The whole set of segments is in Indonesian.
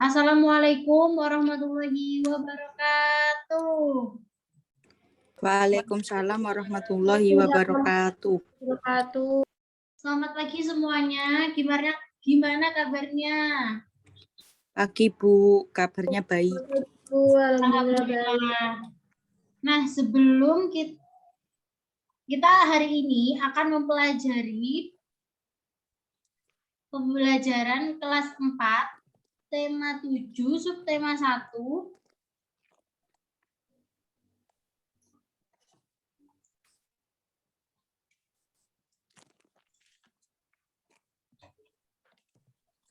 Assalamualaikum warahmatullahi wabarakatuh. Waalaikumsalam warahmatullahi wabarakatuh. Selamat pagi semuanya. Gimana kabarnya? Pagi Bu, kabarnya baik. Alhamdulillah. Nah, sebelum kita hari ini akan mempelajari pembelajaran kelas 4, tema 7, subtema 1.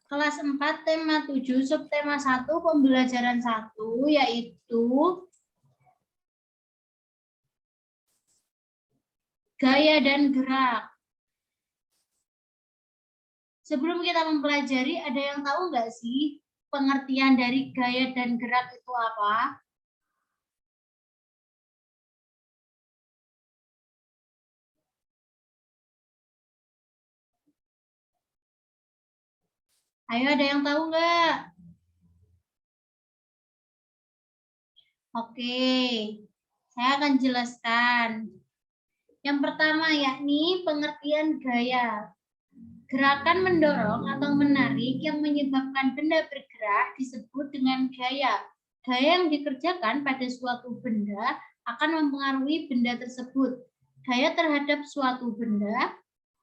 Kelas 4, tema 7, subtema 1, pembelajaran 1, yaitu gaya dan gerak. Sebelum kita mempelajari, ada yang tahu nggak sih pengertian dari gaya dan gerak itu apa? Ayo, ada yang tahu nggak? Oke, saya akan jelaskan. Yang pertama yakni pengertian gaya. Gerakan mendorong atau menarik yang menyebabkan benda bergerak disebut dengan gaya. Gaya yang dikerjakan pada suatu benda akan mempengaruhi benda tersebut. Gaya terhadap suatu benda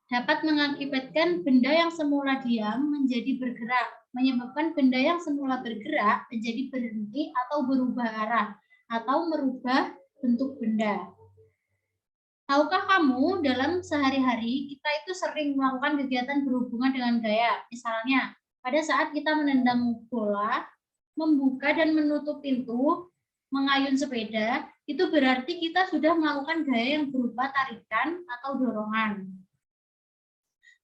dapat mengakibatkan benda yang semula diam menjadi bergerak, menyebabkan benda yang semula bergerak menjadi berhenti atau berubah arah, atau merubah bentuk benda. Tahukah kamu dalam sehari-hari kita itu sering melakukan kegiatan berhubungan dengan gaya. Misalnya, pada saat kita menendang bola, membuka dan menutup pintu, mengayun sepeda, itu berarti kita sudah melakukan gaya yang berupa tarikan atau dorongan.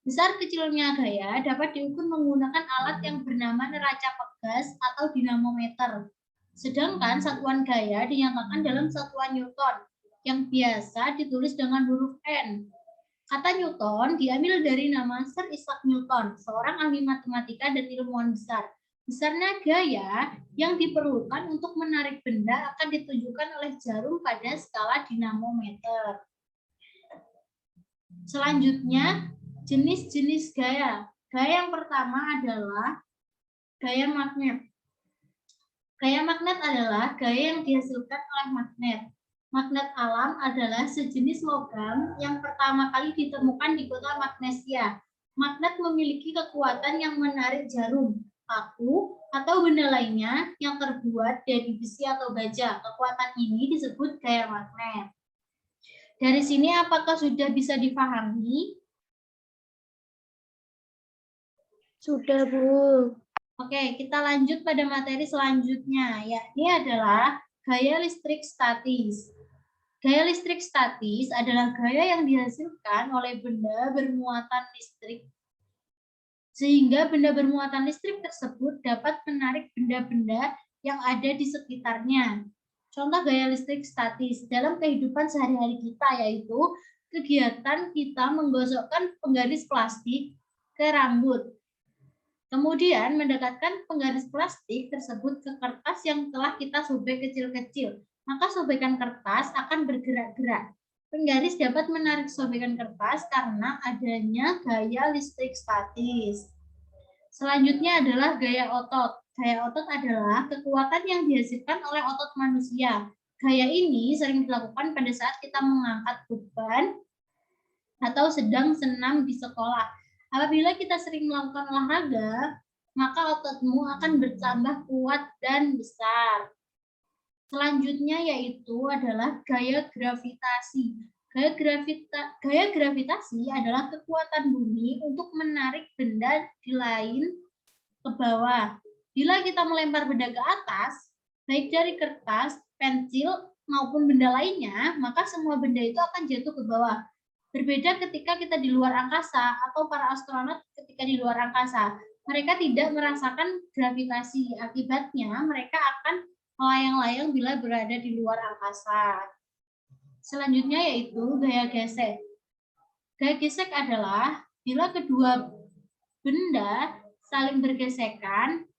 Besar kecilnya gaya dapat diukur menggunakan alat yang bernama neraca pegas atau dinamometer. Sedangkan satuan gaya dinyatakan dalam satuan Newton, yang biasa ditulis dengan huruf N. Kata Newton diambil dari nama Sir Isaac Newton, seorang ahli matematika dan ilmuwan besar. Besarnya gaya yang diperlukan untuk menarik benda akan ditunjukkan oleh jarum pada skala dinamometer. Selanjutnya, jenis-jenis gaya. Gaya yang pertama adalah gaya magnet. Gaya magnet adalah gaya yang dihasilkan oleh magnet. Magnet alam adalah sejenis logam yang pertama kali ditemukan di kota Magnesia. Magnet memiliki kekuatan yang menarik jarum, paku, atau benda lainnya yang terbuat dari besi atau baja. Kekuatan ini disebut gaya magnet. Dari sini apakah sudah bisa dipahami? Sudah, Bu. Oke, kita lanjut pada materi selanjutnya, yakni adalah gaya listrik statis. Gaya listrik statis adalah gaya yang dihasilkan oleh benda bermuatan listrik, sehingga benda bermuatan listrik tersebut dapat menarik benda-benda yang ada di sekitarnya. Contoh gaya listrik statis dalam kehidupan sehari-hari kita yaitu kegiatan kita menggosokkan penggaris plastik ke rambut. Kemudian mendekatkan penggaris plastik tersebut ke kertas yang telah kita sobek kecil-kecil. Maka sobekan kertas akan bergerak-gerak. Penggaris dapat menarik sobekan kertas karena adanya gaya listrik statis. Selanjutnya adalah gaya otot. Gaya otot adalah kekuatan yang dihasilkan oleh otot manusia. Gaya ini sering dilakukan pada saat kita mengangkat beban atau sedang senam di sekolah. Apabila kita sering melakukan olahraga, maka ototmu akan bertambah kuat dan besar. Selanjutnya yaitu adalah gaya gravitasi. Gaya gravitasi adalah kekuatan bumi untuk menarik benda di lain ke bawah. Bila kita melempar benda ke atas, baik dari kertas, pensil, maupun benda lainnya, maka semua benda itu akan jatuh ke bawah. Berbeda ketika kita di luar angkasa atau para astronot ketika di luar angkasa. Mereka tidak merasakan gravitasi. Akibatnya mereka akan melayang-layang bila berada di luar angkasa. Selanjutnya yaitu gaya gesek. Gaya gesek adalah bila kedua benda saling bergesekan,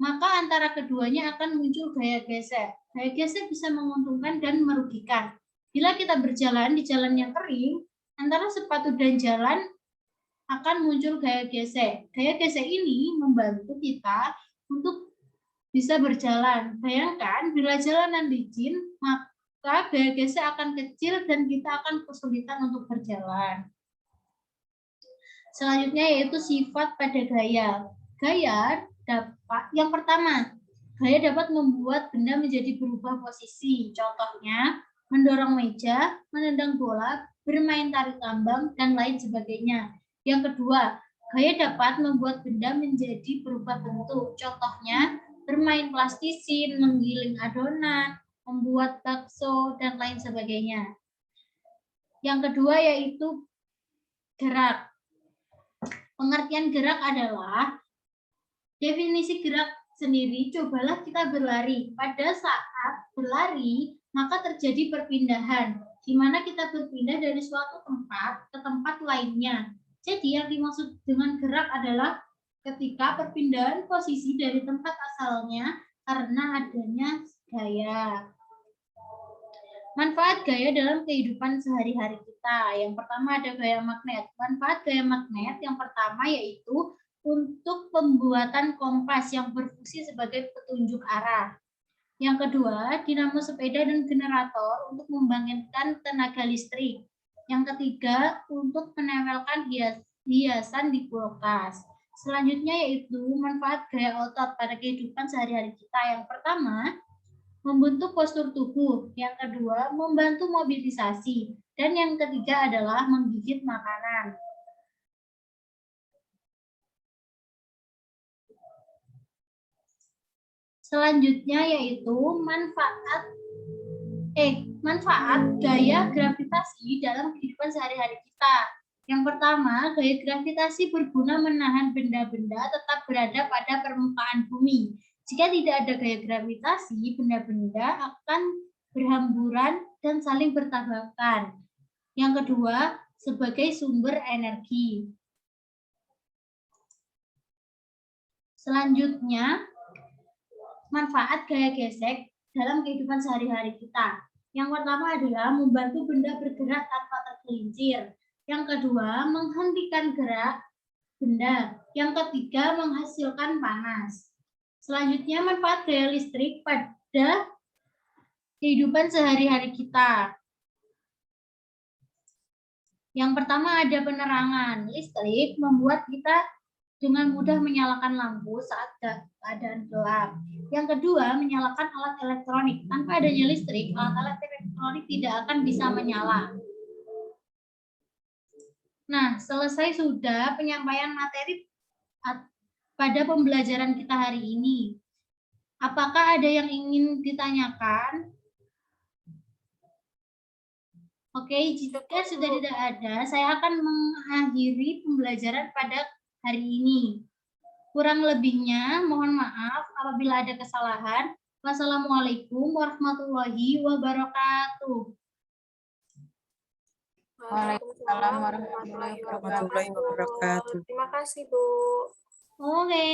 maka antara keduanya akan muncul gaya gesek. Gaya gesek bisa menguntungkan dan merugikan. Bila kita berjalan di jalan yang kering, antara sepatu dan jalan akan muncul gaya gesek. Gaya gesek ini membantu kita untuk bisa berjalan. Bayangkan bila jalanan licin, maka gaya gesek akan kecil dan kita akan kesulitan untuk berjalan. Selanjutnya yaitu sifat pada gaya. Gaya dapat, yang pertama, gaya dapat membuat benda menjadi berubah posisi. Contohnya, mendorong meja, menendang bola, bermain tarik tambang, dan lain sebagainya. Yang kedua, gaya dapat membuat benda menjadi berubah bentuk. Contohnya, bermain plastisin, menggiling adonan, membuat bakso, dan lain sebagainya. Yang kedua yaitu gerak. Pengertian gerak adalah definisi gerak sendiri, cobalah kita berlari. Pada saat berlari, maka terjadi perpindahan, di mana kita berpindah dari suatu tempat ke tempat lainnya. Jadi yang dimaksud dengan gerak adalah ketika perpindahan posisi dari tempat asalnya karena adanya gaya. Manfaat gaya dalam kehidupan sehari-hari kita. Yang pertama ada gaya magnet. Manfaat gaya magnet yang pertama yaitu untuk pembuatan kompas yang berfungsi sebagai petunjuk arah. Yang kedua, dinamo sepeda dan generator untuk membangkitkan tenaga listrik. Yang ketiga, untuk menempelkan hiasan di kulkas. Selanjutnya yaitu manfaat gaya otot pada kehidupan sehari-hari kita. Yang pertama, membentuk postur tubuh. Yang kedua, membantu mobilisasi. Dan yang ketiga adalah menggigit makanan. Selanjutnya yaitu manfaat gaya gravitasi dalam kehidupan sehari-hari kita. Yang pertama, gaya gravitasi berguna menahan benda-benda tetap berada pada permukaan bumi. Jika tidak ada gaya gravitasi, benda-benda akan berhamburan dan saling bertabrakan. Yang kedua, sebagai sumber energi. Selanjutnya, manfaat gaya gesek dalam kehidupan sehari-hari kita. Yang pertama adalah membantu benda bergerak tanpa tergelincir. Yang kedua, menghentikan gerak benda. Yang ketiga, menghasilkan panas. Selanjutnya, manfaat gaya listrik pada kehidupan sehari-hari kita. Yang pertama ada penerangan. Listrik membuat kita dengan mudah menyalakan lampu saat keadaan gelap. Yang kedua, menyalakan alat elektronik. Tanpa adanya listrik, alat-alat elektronik tidak akan bisa menyala. Nah, selesai sudah penyampaian materi pada pembelajaran kita hari ini. Apakah ada yang ingin ditanyakan? Oke, jika sudah tidak ada, saya akan mengakhiri pembelajaran pada hari ini. Kurang lebihnya, mohon maaf apabila ada kesalahan. Wassalamualaikum warahmatullahi wabarakatuh. Waalaikumsalam warahmatullahi wabarakatuh. Terima kasih, Bu. Oke.